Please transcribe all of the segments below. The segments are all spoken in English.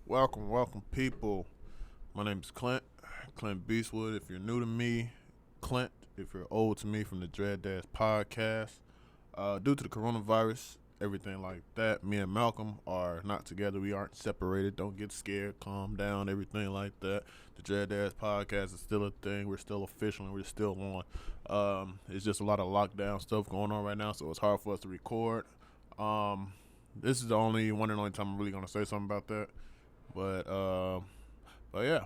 Welcome, people. My name is Clint Beastwood. If you're new to me, Clint. If you're old to me, from the DADS podcast. Due to the coronavirus, everything like that, me and Malcolm are not together. We aren't separated. Don't get scared. Calm down. Everything like that. The DADS podcast is still a thing. We're still official and we're still on. It's just a lot of lockdown stuff going on right now, so it's hard for us to record. This is the one and only time I'm really gonna say something about that. But yeah,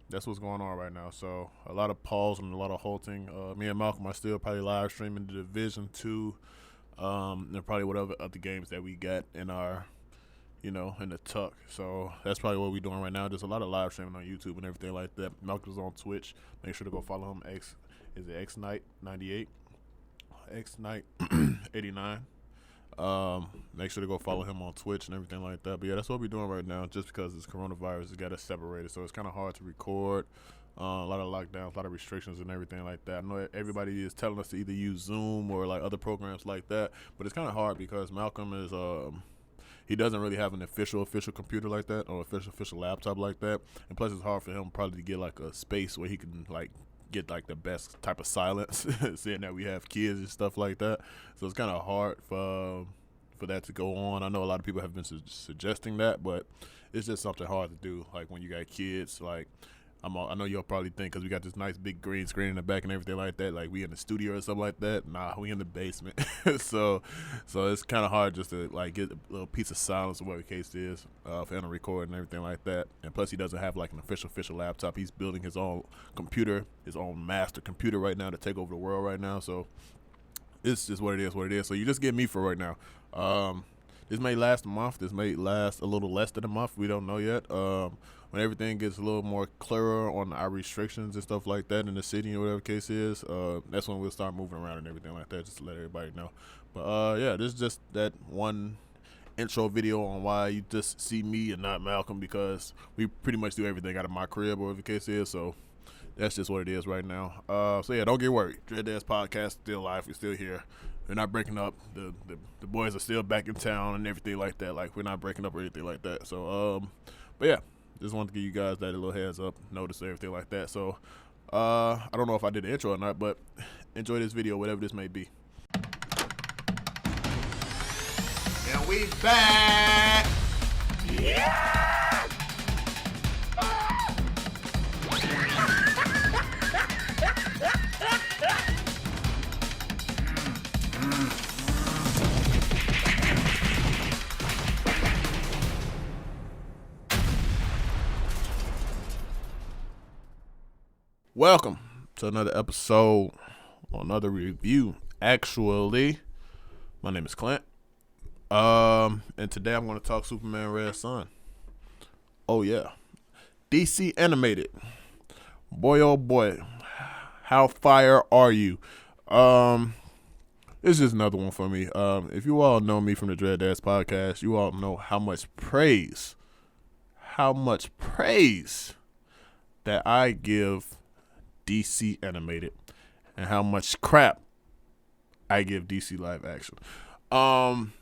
that's what's going on right now. So a lot of pause and a lot of halting. Me and Malcolm are still probably live streaming the Division 2, and probably whatever other games that we got in our, in the tuck. So that's probably what we're doing right now. There's a lot of live streaming on YouTube and everything like that. Malcolm's on Twitch. Make sure to go follow him. XKnight98, XKnight89. Make sure to go follow him on Twitch and everything like that. But yeah, that's what we're doing right now. Just because this coronavirus has got us separated, so it's kind of hard to record. A lot of lockdowns, a lot of restrictions and everything like that. I know everybody is telling us to either use Zoom or like other programs like that, but it's kind of hard because Malcolm is he doesn't really have an official computer like that, or official laptop like that. And plus, it's hard for him probably to get like a space where he can like get like the best type of silence, seeing that we have kids and stuff like that. So it's kind of hard for that to go on. I know a lot of people have been suggesting that, but it's just something hard to do. Like when you got kids, like I know you'll probably think, because we got this nice big green screen in the back and everything like that, like we in the studio or something like that. Nah, we in the basement. so it's kind of hard just to like get a little piece of silence or whatever the case is for him to record and everything like that. And plus, he doesn't have like an official laptop. He's building his own computer, his own master computer right now to take over the world right now. So it's just what it is. So you just get me for right now. This may last a month. This may last a little less than a month. We don't know yet. When everything gets a little more clearer on our restrictions and stuff like that in the city or whatever the case is, that's when we'll start moving around and everything like that, just to let everybody know. But yeah, this is just that one intro video on why you just see me and not Malcolm, because we pretty much do everything out of my crib or whatever the case is. So that's just what it is right now. So yeah, don't get worried. DADS podcast still live. We're still here. We're not breaking up. The boys are still back in town and everything like that. Like, we're not breaking up or anything like that. So but yeah, just wanted to give you guys that little heads up, notice everything like that. So I don't know if I did the intro or not, but enjoy this video, whatever this may be. And we back. Yeah. Welcome to another episode, or another review. Actually, my name is Clint. And today I'm going to talk Superman Red Son. Oh yeah, DC animated. Boy, oh boy, how fire are you? It's just another one for me. If you all know me from the DADS podcast, you all know how much praise that I give DC animated, and how much crap I give DC live action. And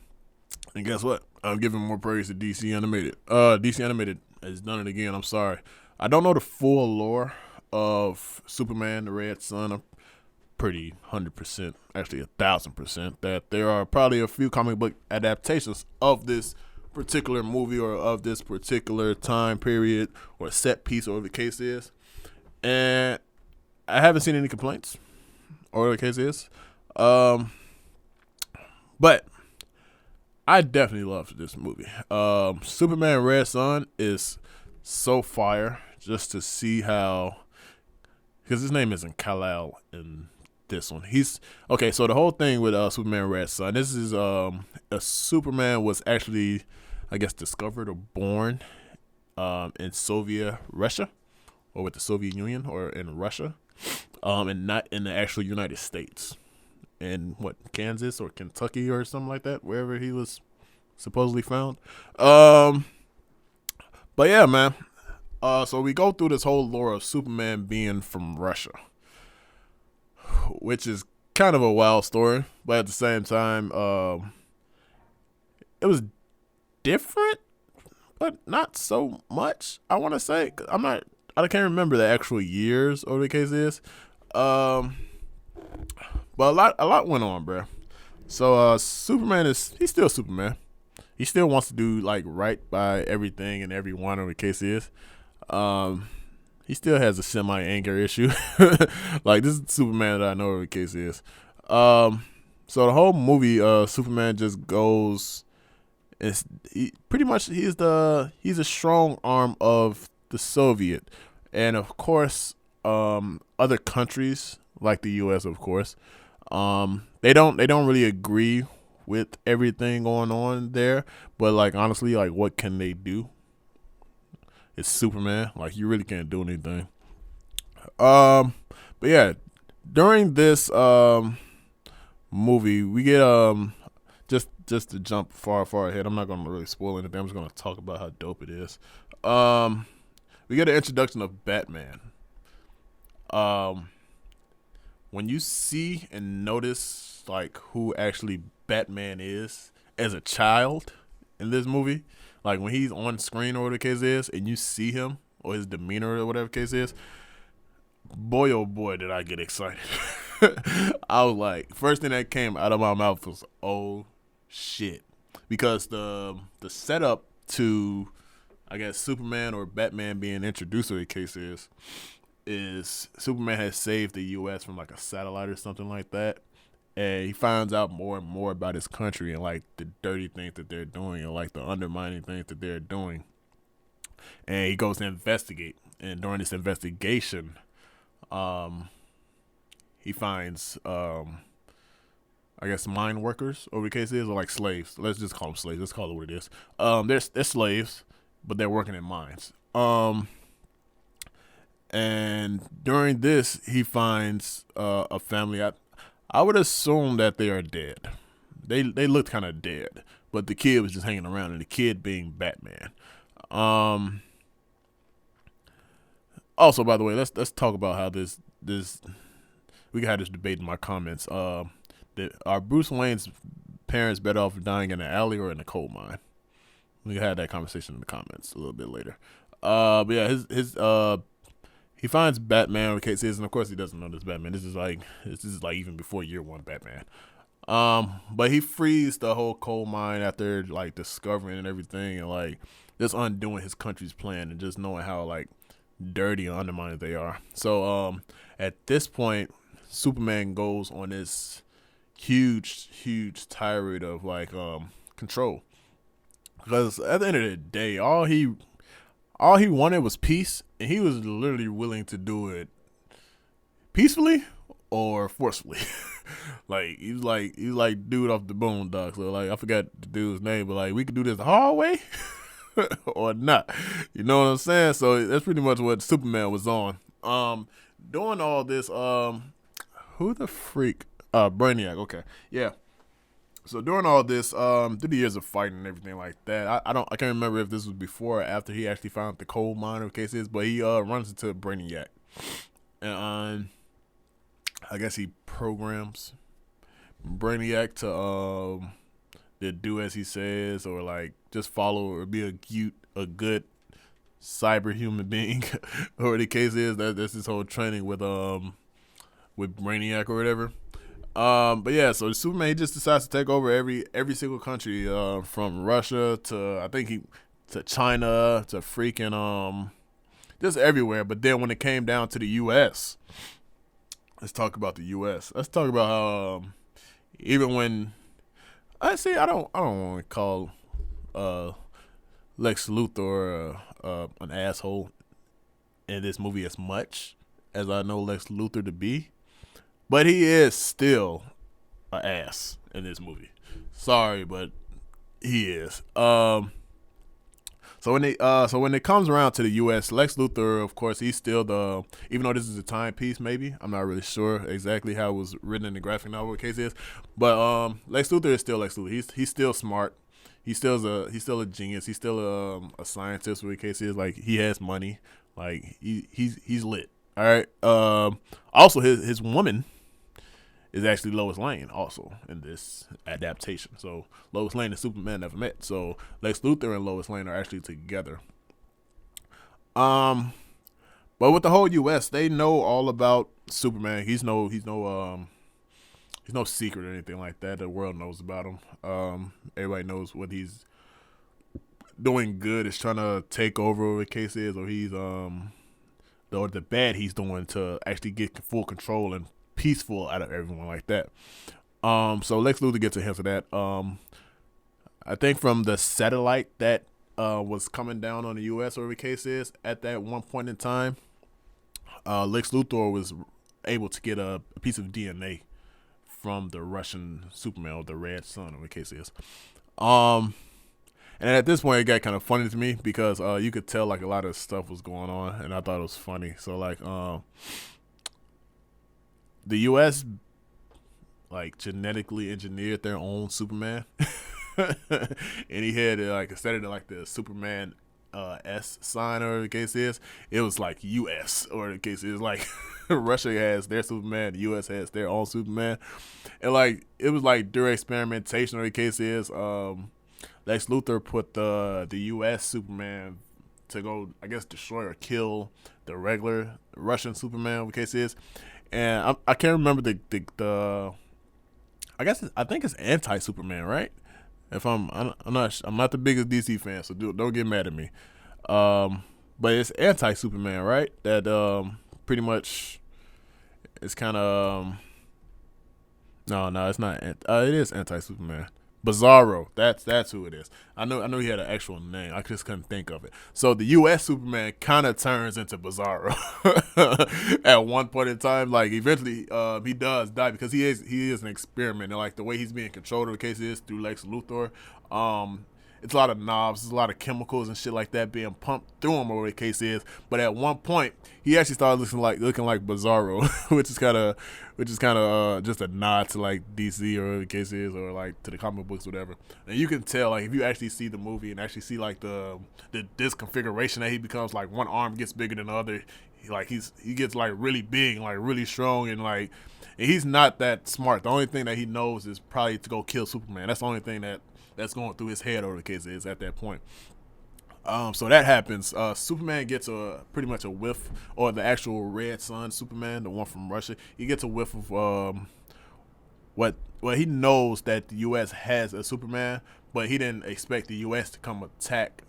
guess what? I'm giving more praise to DC animated. DC animated has done it again. I'm sorry. I don't know the full lore of Superman the Red Son. I'm pretty 100%, actually 1,000%, that there are probably a few comic book adaptations of this particular movie or of this particular time period or set piece or whatever the case is. And I haven't seen any complaints, or the case is. But I definitely loved this movie. Superman Red Son is so fire, just to see how, because his name isn't Kal-El in this one. He's okay. So the whole thing with Superman Red Son, this is a Superman was actually, I guess, discovered or born in Soviet Russia, or with the Soviet Union, or in Russia. And not in the actual United States, in Kansas or Kentucky or something like that, wherever he was supposedly found. But yeah, man. So we go through this whole lore of Superman being from Russia, which is kind of a wild story, but at the same time, it was different, but not so much. I want to say I can't remember the actual years or the case is. Um, but a lot went on, bro. So Superman he's still Superman. He still wants to do like right by everything and everyone, or the case is. Um, he still has a semi anger issue. Like this is Superman that I know, or the case is. Um, so the whole movie, Superman just goes. Pretty much he's a strong arm of the Soviet, and of course, other countries like the U.S. Of course, they don't really agree with everything going on there. But like honestly, like what can they do? It's Superman. Like you really can't do anything. Um, but yeah, during this movie, we get just to jump far ahead. I'm not gonna really spoil anything. I'm just gonna talk about how dope it is. Um, we get an introduction of Batman. Um, when you see and notice like who actually Batman is as a child in this movie, like when he's on screen or whatever the case is, and you see him or his demeanor or whatever the case is, boy oh boy did I get excited. I was like, first thing that came out of my mouth was, "Oh shit," because the setup to, I guess, Superman or Batman being introduced, or the case is Superman has saved the U.S. from like a satellite or something like that, and he finds out more and more about his country and like the dirty things that they're doing and like the undermining things that they're doing, and he goes to investigate. And during this investigation, um, he finds I guess mine workers, or the case is, or like slaves. Let's just call them slaves. Let's call it what it is. They're slaves, but they're working in mines. And during this, he finds a family. I would assume that they are dead. They looked kind of dead, but the kid was just hanging around, and the kid being Batman. Um, Also, by the way, let's talk about how this we can have this debate in my comments. Are Bruce Wayne's parents better off dying in an alley or in a coal mine? We can have that conversation in the comments a little bit later. But yeah, his he finds Batman, in case is, and of course he doesn't know this Batman. This is like even before year one Batman. But he frees the whole coal mine after like discovering and everything, and like just undoing his country's plan and just knowing how like dirty and undermined they are. So at this point, Superman goes on this huge tirade of like control, because at the end of the day, all he wanted was peace, and he was literally willing to do it peacefully or forcefully. Like he's like dude off the Boondocks. So like I forgot the dude's name, but like we could do this the hard way or not. You know what I'm saying? So that's pretty much what Superman was on. Doing all this. Who the freak? Brainiac. Okay, yeah. So during all this, through the years of fighting and everything like that, I can't remember if this was before or after he actually found the coal mine or case is, but he runs into Brainiac, and I guess he programs Brainiac to do as he says, or like just follow or be a good cyber human being, or the case is that's his whole training with Brainiac or whatever. But yeah, so Superman, he just decides to take over every single country, from Russia to to China to freaking just everywhere. But then when it came down to the U.S., let's talk about the U.S. Let's talk about how even when I don't want to call Lex Luthor an asshole in this movie as much as I know Lex Luthor to be. But he is still an ass in this movie. Sorry, but he is. So when it comes around to the U.S., Lex Luthor, of course, he's still even though this is a timepiece, maybe I'm not really sure exactly how it was written in the graphic novel. What the case is, but Lex Luthor is still Lex Luthor. He's still smart. He's still a genius. He's still a scientist. What the case is, like he has money. Like he's lit. All right. Also, his woman is actually Lois Lane also in this adaptation. So Lois Lane and Superman never met. So Lex Luthor and Lois Lane are actually together. But with the whole U.S., they know all about Superman. He's no secret or anything like that. The world knows about him. Everybody knows what he's doing good is trying to take over whatever the case is, or he's the bad he's doing to actually get full control and peaceful out of everyone like that. So Lex Luthor gets a hint of that. I think from the satellite that was coming down on the U.S. or whatever the case is at that one point in time, Lex Luthor was able to get a piece of DNA from the Russian Superman, or the Red Sun, or the case is. And at this point, it got kind of funny to me because you could tell like a lot of stuff was going on, and I thought it was funny. So like, the U.S. like genetically engineered their own Superman, and he had like instead of like the Superman S sign or the case is, it was like U.S. or the case is like Russia has their Superman, the U.S. has their own Superman, and like it was like during experimentation or the case is, Lex Luthor put the U.S. Superman to go, I guess, destroy or kill the regular Russian Superman, the case is, and I can't remember the I think it's anti-Superman, right? If I'm not the biggest DC fan, so don't get mad at me. But it's anti-Superman, right? That pretty much it's kind of no, it's not. It is anti-Superman. Bizarro, that's who it is. I know he had an actual name. I just couldn't think of it. So the U.S. Superman kind of turns into Bizarro at one point in time. Like eventually, he does die because he is an experiment, and like the way he's being controlled, the case is through Lex Luthor. It's a lot of knobs, there's a lot of chemicals and shit like that being pumped through him, or whatever the case is. But at one point, he actually started looking like Bizarro, which is kind of just a nod to like DC or whatever the case is, or like to the comic books, whatever. And you can tell like if you actually see the movie and actually see like the disconfiguration that he becomes, like one arm gets bigger than the other. He gets like really big, like really strong, and like and he's not that smart. The only thing that he knows is probably to go kill Superman. That's the only thing that's going through his head, or the case is at that point. So that happens. Superman gets pretty much a whiff, or the actual Red Sun Superman, the one from Russia. He gets a whiff of what he knows that the U.S. has a Superman, but he didn't expect the U.S. to come attack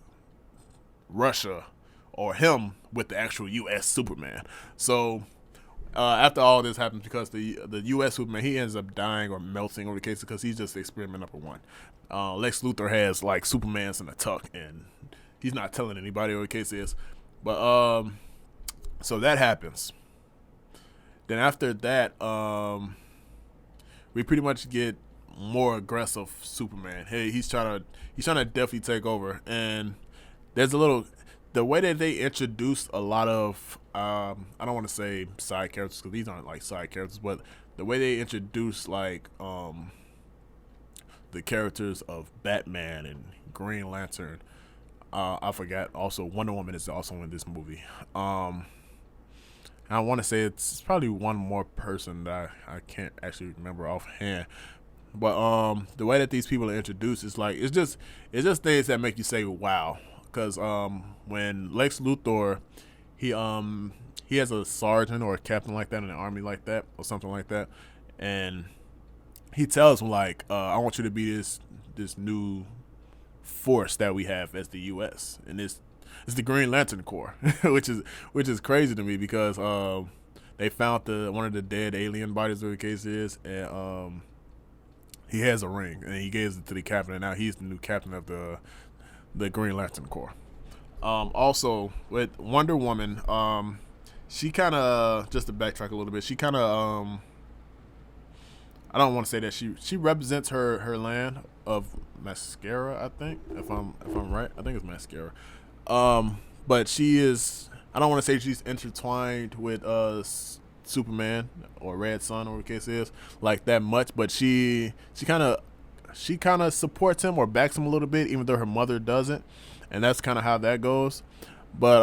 Russia or him with the actual U.S. Superman. So after all this happens, because the U.S. Superman, he ends up dying or melting, over the case because he's just experiment number one. Lex Luthor has like Superman's in a tuck, and he's not telling anybody what the case is. But so that happens. Then after that, we pretty much get more aggressive Superman. Hey, he's trying to definitely take over. And there's the way that they introduced a lot of I don't want to say side characters because these aren't like side characters, but the way they introduce like the characters of Batman and Green Lantern. I forgot. Also, Wonder Woman is also in this movie. I want to say it's probably one more person that I can't actually remember offhand. But the way that these people are introduced is like it's just things that make you say wow. Because when Lex Luthor, he has a sergeant or a captain like that in the army like that or something like that, and he tells him like, I want you to be this new force that we have as the U.S. and it's the Green Lantern Corps, which is crazy to me because they found one of the dead alien bodies, whatever the case is, and he has a ring and he gives it to the captain, and now he's the new captain of the Green Lantern Corps. Also with Wonder Woman, she kind of, just to backtrack a little bit, she kind of I don't want to say that she represents her land of Mascara, I think, if I'm right. I think it's Mascara. But she is, I don't want to say she's intertwined with Superman or Red Sun, or the case is, like that much, but she kind of supports him or backs him a little bit, even though her mother doesn't, and that's kind of how that goes. But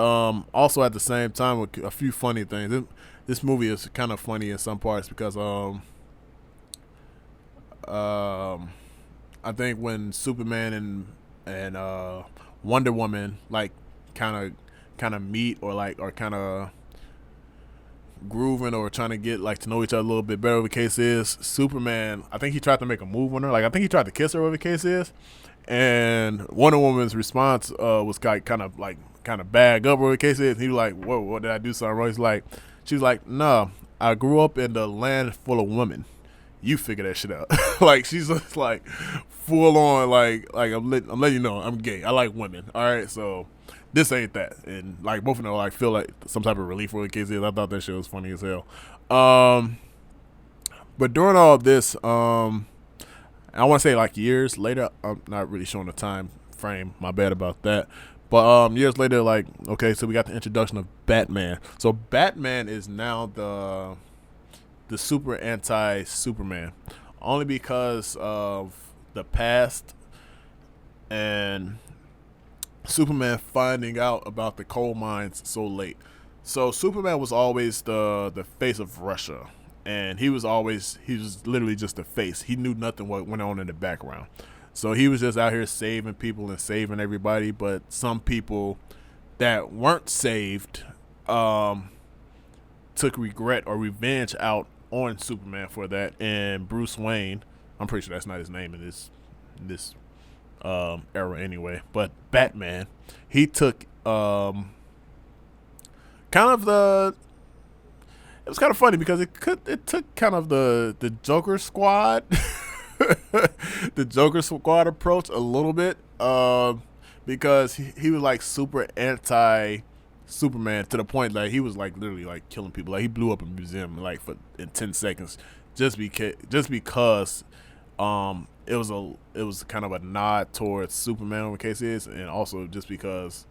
also at the same time, with a few funny things. This movie is kind of funny in some parts because I think when Superman and Wonder Woman like kind of meet or kind of grooving or trying to get like to know each other a little bit better. Whatever the case is, Superman, I think he tried to make a move on her. Like I think he tried to kiss her. Whatever the case is, and Wonder Woman's response was kind of bag up. Whatever the case is, he was like, "Whoa, what did I do something wrong?" She's like, "No, I grew up in the land full of women. You figure that shit out." Like she's just like full on like I'm letting you know I'm gay. I like women. All right, so this ain't that. And like both of them like feel like some type of relief for the kids is. I thought that shit was funny as hell. But during all of this, I want to say like years later, I'm not really showing the time frame. My bad about that. But years later, like okay, so we got the introduction of Batman. So Batman is now the super anti Superman, only because of the past and Superman finding out about the coal mines so late. So Superman was always the face of Russia, and he was literally just the face. He knew nothing what went on in the background. So he was just out here saving people and saving everybody. But some people that weren't saved took regret or revenge out on Superman for that. And Bruce Wayne, I'm pretty sure that's not his name in this era anyway, but Batman, he took kind of it was kind of funny because it took kind of the Joker squad the Joker squad approach a little bit because he was like super anti Superman to the point that he was like literally like killing people. Like he blew up a museum like in 10 seconds just because it was kind of a nod towards Superman, whatever the case is, and also just because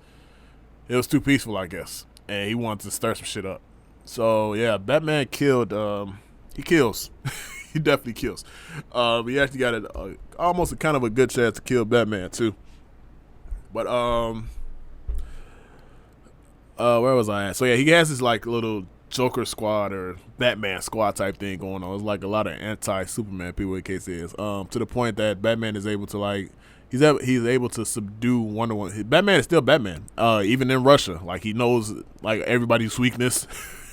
it was too peaceful, I guess, and he wanted to stir some shit up. So yeah, Batman killed. He kills. He definitely kills. He actually got almost a kind of a good chance to kill Batman too. But where was I at? So yeah, he has this like little Joker squad or Batman squad type thing going on. It's like a lot of anti-Superman people, in case is to the point that Batman is able to like he's able to subdue Wonder Woman. Batman is still Batman, even in Russia. Like he knows like everybody's weakness.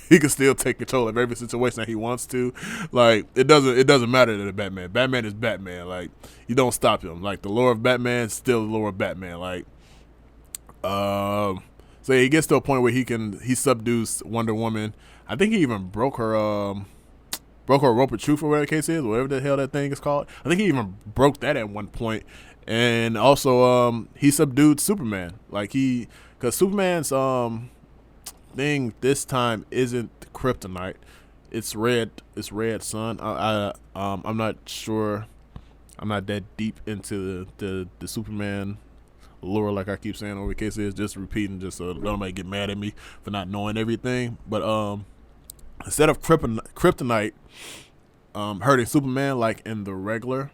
He can still take control of every situation that he wants to. Like it doesn't matter to the Batman. Batman is Batman. Like you don't stop him. Like the lore of Batman is still the lore of Batman. Like so he gets to a point where he subdues Wonder Woman. I think he even broke her rope of truth or whatever the case is, whatever the hell that thing is called. I think he even broke that at one point. And also he subdued Superman. Like because Superman's thing this time isn't kryptonite. It's red sun. I'm not sure. I'm not that deep into the Superman lore, like I keep saying over the case is, just repeating just so nobody get mad at me for not knowing everything. But instead of kryptonite hurting Superman like in the regular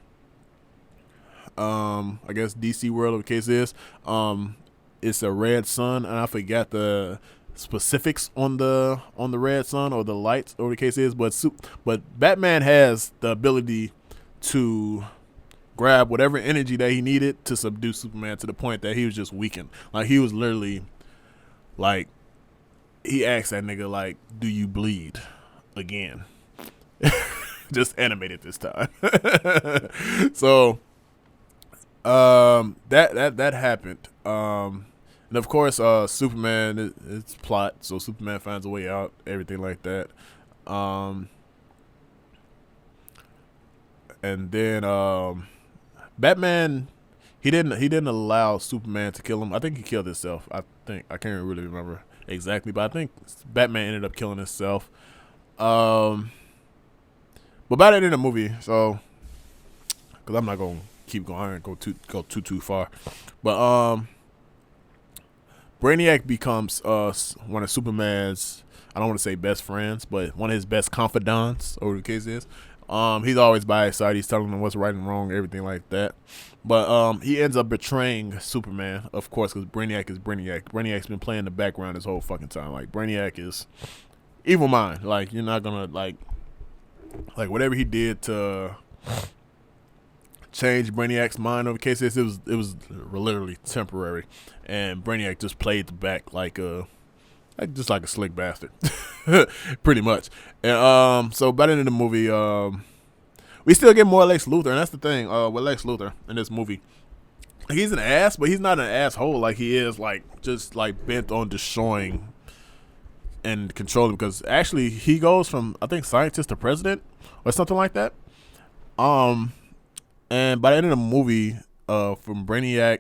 I guess DC world of the case is it's a red sun, and I forgot the specifics on the red sun or the lights or the case is, but Batman has the ability to grab whatever energy that he needed to subdue Superman to the point that he was just weakened. Like he was literally like he asked that nigga like, "Do you bleed again?" Just animated this time. So that happened. And of course Superman it's plot, so Superman finds a way out, everything like that. And then Batman, he didn't allow Superman to kill him. I think he killed himself. I can't really remember exactly, but I think Batman ended up killing himself. But by the end of the movie, so because I'm not gonna keep going, I ain't go too far. But Brainiac becomes one of Superman's, I don't want to say best friends, but one of his best confidants, or the case is. He's always by his side. He's telling him what's right and wrong, everything like that. But he ends up betraying Superman, of course, because Brainiac is Brainiac. Brainiac's been playing the background this whole fucking time. Like, Brainiac is evil mind. Like, you're not gonna, like whatever he did to change Brainiac's mind over the case. It was literally temporary, and Brainiac just played the back just like a slick bastard, pretty much. And so by the end of the movie, we still get more Lex Luthor, and that's the thing with Lex Luthor in this movie. He's an ass, but he's not an asshole like he is just bent on destroying and controlling. Because actually, he goes from, I think, scientist to president or something like that. And by the end of the movie, from Brainiac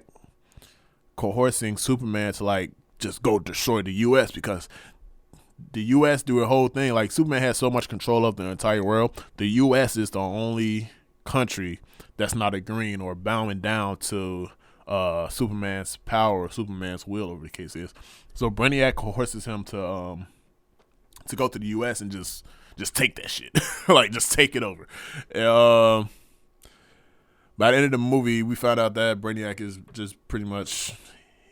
coercing Superman to just go destroy the U.S. because the U.S. do a whole thing. Like, Superman has so much control of the entire world. The U.S. is the only country that's not agreeing or bowing down to Superman's power or Superman's will, over the case is. So Brainiac coerces him to go to the U.S. and just take that shit, just take it over. By the end of the movie, we found out that Brainiac is just pretty much,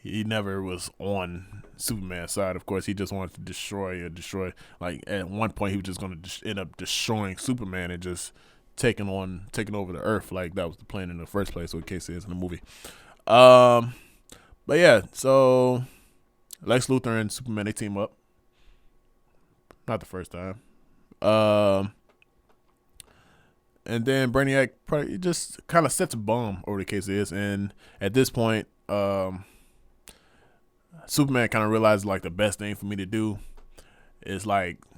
he never was on Superman's side. Of course, he just wanted to destroy. Like, at one point, he was just going to end up destroying Superman and just taking over the Earth. Like, that was the plan in the first place, what the case is in the movie. But yeah, so Lex Luthor and Superman, they team up. Not the first time. And then Brainiac probably just kind of sets a bomb, over the case is. And at this point, Superman kind of realized the best thing for me to do is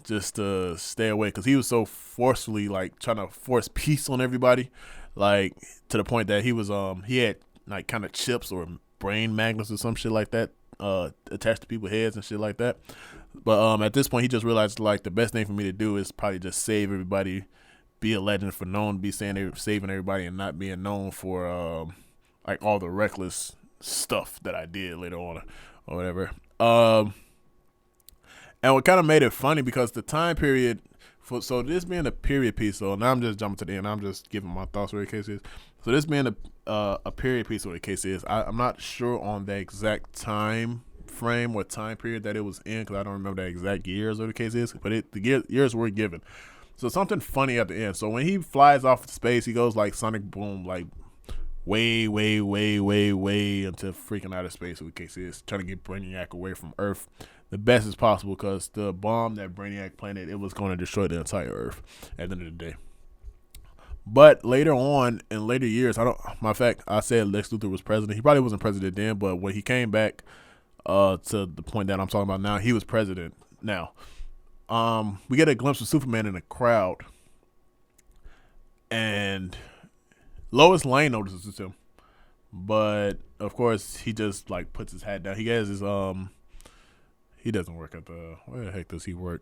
just to stay away, because he was so forcefully trying to force peace on everybody, to the point that he had kind of chips or brain magnets or some shit like that attached to people's heads and shit like that. But at this point, he just realized the best thing for me to do is probably just save everybody, be a legend for saving everybody and not being known for all the reckless stuff that I did later on or whatever. And what kind of made it funny, because the time period, so this being a period piece, so now I'm just jumping to the end, I'm just giving my thoughts where the case is. So this being a period piece where the case is, I'm not sure on the exact time frame or time period that it was in, because I don't remember the exact years or the case is, but the years were given. So something funny at the end. So when he flies off to space, he goes sonic boom, way into freaking outer space, what the case is, trying to get Brainiac away from Earth the best as possible, because the bomb that Brainiac planted, it was going to destroy the entire Earth at the end of the day. But later on, in later years, matter of fact, I said Lex Luthor was president. He probably wasn't president then, but when he came back to the point that I'm talking about now, he was president now. We get a glimpse of Superman in the crowd, and Lois Lane notices him, but of course he just puts his hat down. He has his he doesn't work at where the heck does he work?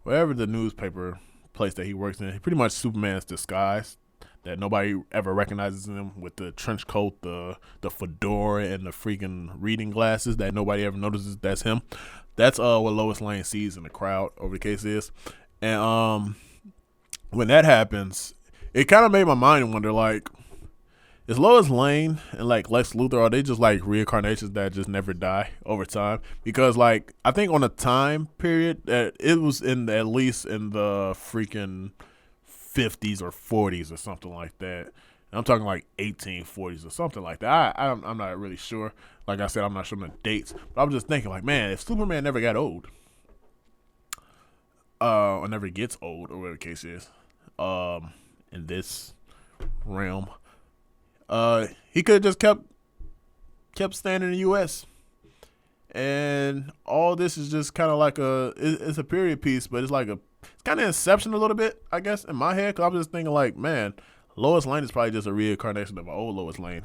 Wherever the newspaper place that he works in, pretty much Superman's disguise that nobody ever recognizes him, with the trench coat, the fedora, and the freaking reading glasses that nobody ever notices that's him. That's what Lois Lane sees in the crowd, over the case is. And when that happens, it kind of made my mind wonder, is Lois Lane and Lex Luthor, are they just reincarnations that just never die over time? Because I think on a time period that it was at least in the freaking 50s or 40s or something like that. I'm talking 1840s or something like that. I'm not really sure. Like I said, I'm not sure on the dates. But I'm just thinking, man, if Superman never got old, or never gets old, or whatever the case is, in this realm, he could have just kept staying in the U.S. And all this is just kind of it's a period piece, but it's it's kind of Inception a little bit, I guess, in my head. Because I'm just thinking, man, Lois Lane is probably just a reincarnation of an old Lois Lane.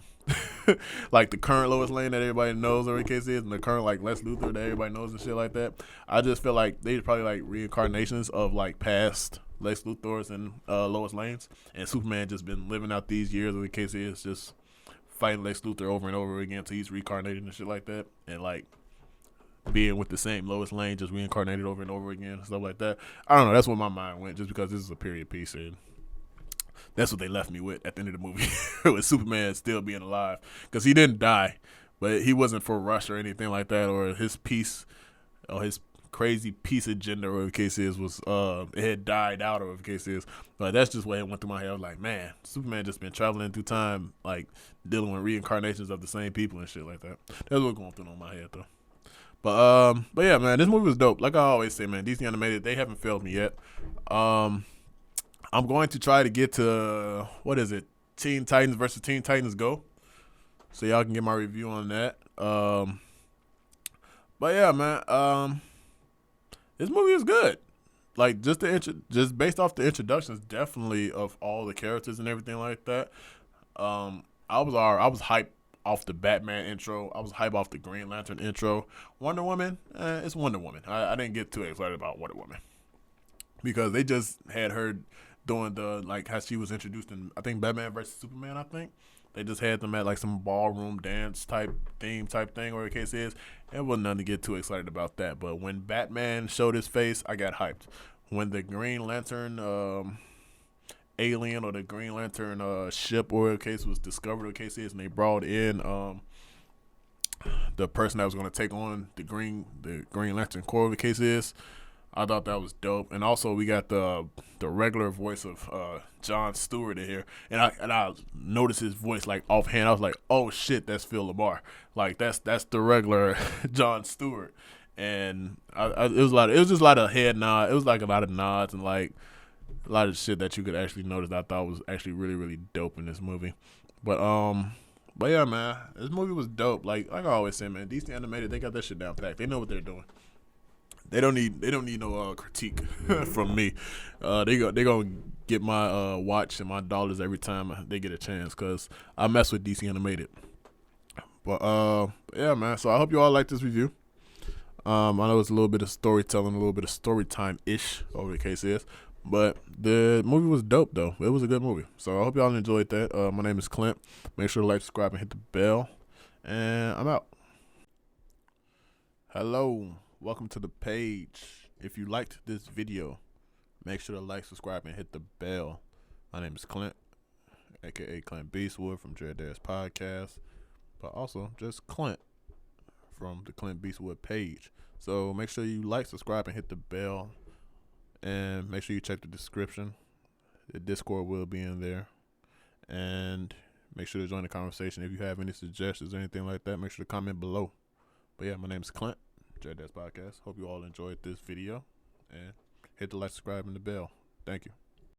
The current Lois Lane that everybody knows, or in case is, and the current Lex Luthor that everybody knows and shit like that. I just feel they're probably reincarnations of past Lex Luthors and Lois Lanes, and Superman just been living out these years, or in case is, just fighting Lex Luthor over and over again until he's reincarnated and shit like that, and being with the same Lois Lane, just reincarnated over and over again and stuff like that. I don't know. That's where my mind went, just because this is a period piece, and that's what they left me with at the end of the movie, with Superman still being alive, because he didn't die, but he wasn't for Russia or anything like that, or his peace, or his crazy piece of gender, or whatever the case is, was it had died out, or whatever the case is. But that's just what it went through my head. I was like, man, Superman just been traveling through time, like dealing with reincarnations of the same people and shit like that. That's what's going through on my head though. But yeah, man, this movie was dope. Like I always say, man, DC animated, they haven't failed me yet. I'm going to try to get to what is it, Teen Titans versus Teen Titans Go, so y'all can get my review on that. But yeah, man, this movie is good. Like just based off the introductions, definitely of all the characters and everything like that. I was hyped off the Batman intro. I was hyped off the Green Lantern intro. Wonder Woman, it's Wonder Woman. I didn't get too excited about Wonder Woman because they just had her doing the, like, how she was introduced in, I think, Batman versus Superman. I think they just had them at like some ballroom dance type thing, whatever the case is. It wasn't nothing to get too excited about that. But when Batman showed his face, I got hyped. When the Green Lantern alien, or the Green Lantern ship, or the case, was discovered, or the case is, and they brought in the person that was going to take on the Green Lantern Corps, the case is, I thought that was dope. And also we got the regular voice of John Stewart in here, and I noticed his voice like offhand. I was like, oh shit, that's Phil LaMarr. Like that's the regular John Stewart. And it was just a lot of head nod. It was like a lot of nods and like a lot of shit that you could actually notice that I thought was actually really, really dope in this movie. But yeah, man, this movie was dope. Like I always say, man, DC Animated, they got that shit down packed. They know what they're doing. They don't need no critique from me. They gonna get my watch and my dollars every time they get a chance, cause I mess with DC Animated. But yeah, man. So I hope you all like this review. I know it's a little bit of storytelling, a little bit of story time ish, over the case is. But the movie was dope, though. It was a good movie. So I hope y'all enjoyed that. My name is Clint. Make sure to like, subscribe, and hit the bell. And I'm out. Hello. Welcome to the page. If you liked this video, make sure to like, subscribe, and hit the bell. My name is Clint, a.k.a. Clint Beastwood from DADS Podcast. But also just Clint from the Clint Beastwood page. So make sure you like, subscribe, and hit the bell. And make sure you check the description. The Discord will be in there. And make sure to join the conversation. If you have any suggestions or anything like that, make sure to comment below. But yeah, my name is Clint, DADS Podcast. Hope you all enjoyed this video. And hit the like, subscribe, and the bell. Thank you.